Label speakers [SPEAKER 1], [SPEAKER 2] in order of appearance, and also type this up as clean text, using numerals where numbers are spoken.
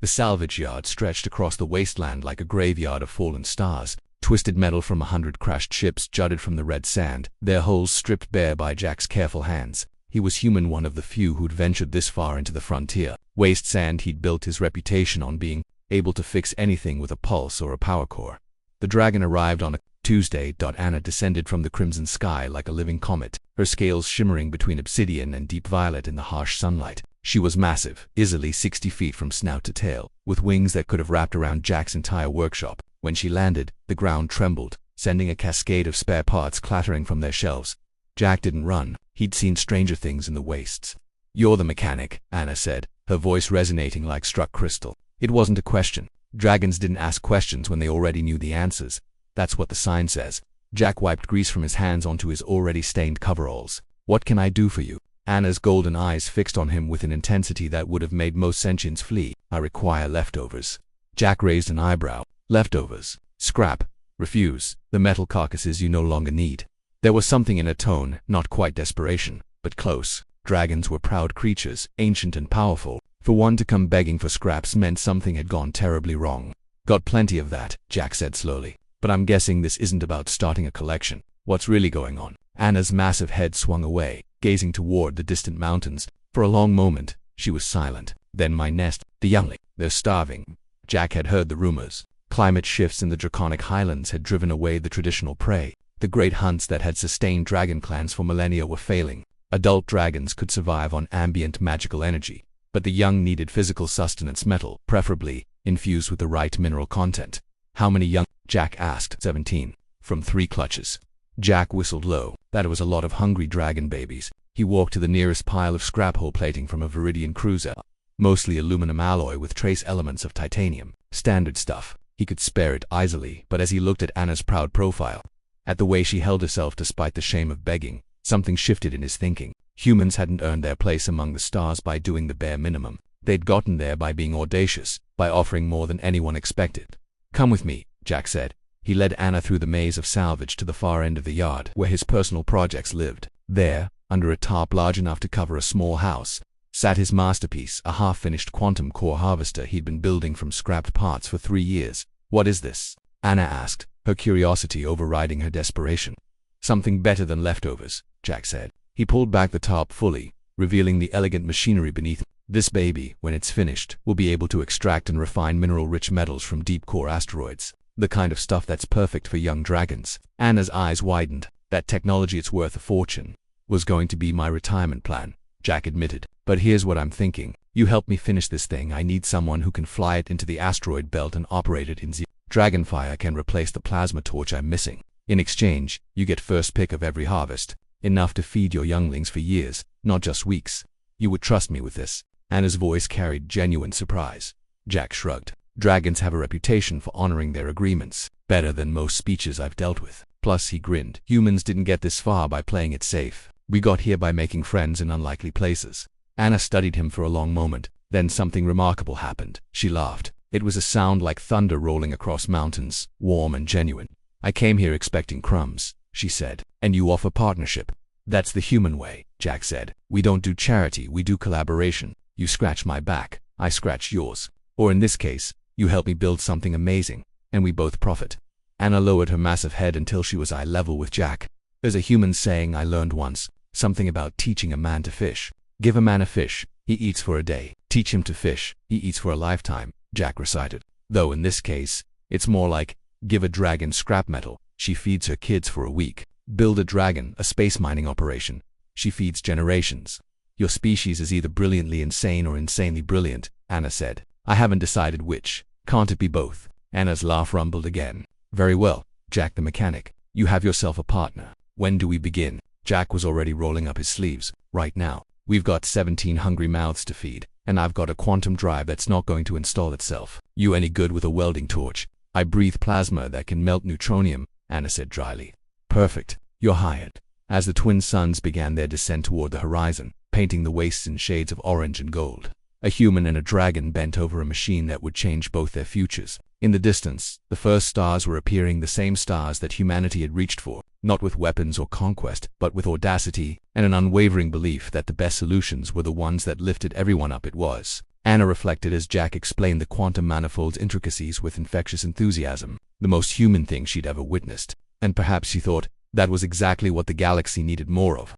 [SPEAKER 1] The salvage yard stretched across the wasteland like a graveyard of fallen stars. Twisted metal from 100 crashed ships jutted from the red sand, their hulls stripped bare by Jack's careful hands. He was human, one of the few who'd ventured this far into the frontier. Waste sand, he'd built his reputation on being able to fix anything with a pulse or a power core. The dragon arrived on a Tuesday. Anna descended from the crimson sky like a living comet, her scales shimmering between obsidian and deep violet in the harsh sunlight. She was massive, easily 60 feet from snout to tail, with wings that could have wrapped around Jack's entire workshop. When she landed, the ground trembled, sending a cascade of spare parts clattering from their shelves. Jack didn't run. He'd seen stranger things in the wastes. "You're the mechanic," Anna said, her voice resonating like struck crystal. It wasn't a question. Dragons didn't ask questions when they already knew the answers. That's what the sign says. Jack wiped grease from his hands onto his already stained coveralls. "What can I do for you?" Anna's golden eyes fixed on him with an intensity that would have made most sentients flee. "I require leftovers." Jack raised an eyebrow. "Leftovers? Scrap? Refuse. The metal carcasses you no longer need." There was something in her tone, not quite desperation, but close. Dragons were proud creatures, ancient and powerful. For one to come begging for scraps meant something had gone terribly wrong. "Got plenty of that," Jack said slowly. "But I'm guessing this isn't about starting a collection. What's really going on?" Anna's massive head swung away, gazing toward the distant mountains. For a long moment, she was silent. "Then my nest, the youngling, they're starving." Jack had heard the rumors. Climate shifts in the draconic highlands had driven away the traditional prey. The great hunts that had sustained dragon clans for millennia were failing. Adult dragons could survive on ambient magical energy, but the young needed physical sustenance, metal, preferably infused with the right mineral content. "How many young?" Jack asked. 17. From 3 clutches. Jack whistled low. That was a lot of hungry dragon babies. He walked to the nearest pile of scrap hull plating from a Viridian cruiser, mostly aluminum alloy with trace elements of titanium. Standard stuff. He could spare it easily, but as he looked at Anna's proud profile, at the way she held herself despite the shame of begging, something shifted in his thinking. Humans hadn't earned their place among the stars by doing the bare minimum. They'd gotten there by being audacious, by offering more than anyone expected. "Come with me," Jack said. He led Anna through the maze of salvage to the far end of the yard, where his personal projects lived. There, under a tarp large enough to cover a small house, sat his masterpiece, a half-finished quantum core harvester he'd been building from scrapped parts for 3 years. "What is this?" Anna asked, her curiosity overriding her desperation. "Something better than leftovers," Jack said. He pulled back the tarp fully, revealing the elegant machinery beneath. "This baby, when it's finished, will be able to extract and refine mineral-rich metals from deep-core asteroids. The kind of stuff that's perfect for young dragons." Anna's eyes widened. "That technology, it's worth a fortune." "Was going to be my retirement plan," Jack admitted. "But here's what I'm thinking. You help me finish this thing. I need someone who can fly it into the asteroid belt and operate it in zero. Dragonfire can replace the plasma torch I'm missing. In exchange, you get first pick of every harvest. Enough to feed your younglings for years, not just weeks. You would trust me with this." Anna's voice carried genuine surprise. Jack shrugged. "Dragons have a reputation for honoring their agreements, better than most speeches I've dealt with." Plus, he grinned, "Humans didn't get this far by playing it safe. We got here by making friends in unlikely places." Anna studied him for a long moment. Then something remarkable happened. She laughed. It was a sound like thunder rolling across mountains, warm and genuine. "I came here expecting crumbs," she said. "And you offer partnership." "That's the human way," Jack said. "We don't do charity, we do collaboration. You scratch my back, I scratch yours. Or in this case, you help me build something amazing, and we both profit." Anna lowered her massive head until she was eye level with Jack. "There's a human saying I learned once, something about teaching a man to fish. Give a man a fish, he eats for a day. Teach him to fish, he eats for a lifetime," Jack recited. "Though in this case, it's more like, give a dragon scrap metal, she feeds her kids for a week. Build a dragon, a space mining operation, she feeds generations." "Your species is either brilliantly insane or insanely brilliant," Anna said. "I haven't decided which. Can't it be both?" Anna's laugh rumbled again. "Very well, Jack the mechanic. You have yourself a partner. When do we begin?" Jack was already rolling up his sleeves. "Right now. We've got 17 hungry mouths to feed, and I've got a quantum drive that's not going to install itself. You any good with a welding torch?" "I breathe plasma that can melt neutronium," Anna said dryly. "Perfect. You're hired." As the twin suns began their descent toward the horizon, painting the wastes in shades of orange and gold, a human and a dragon bent over a machine that would change both their futures. In the distance, the first stars were appearing, the same stars that humanity had reached for, not with weapons or conquest, but with audacity and an unwavering belief that the best solutions were the ones that lifted everyone up. It was Anna reflected as Jack explained the quantum manifold's intricacies with infectious enthusiasm, the most human thing she'd ever witnessed. And perhaps, she thought, that was exactly what the galaxy needed more of.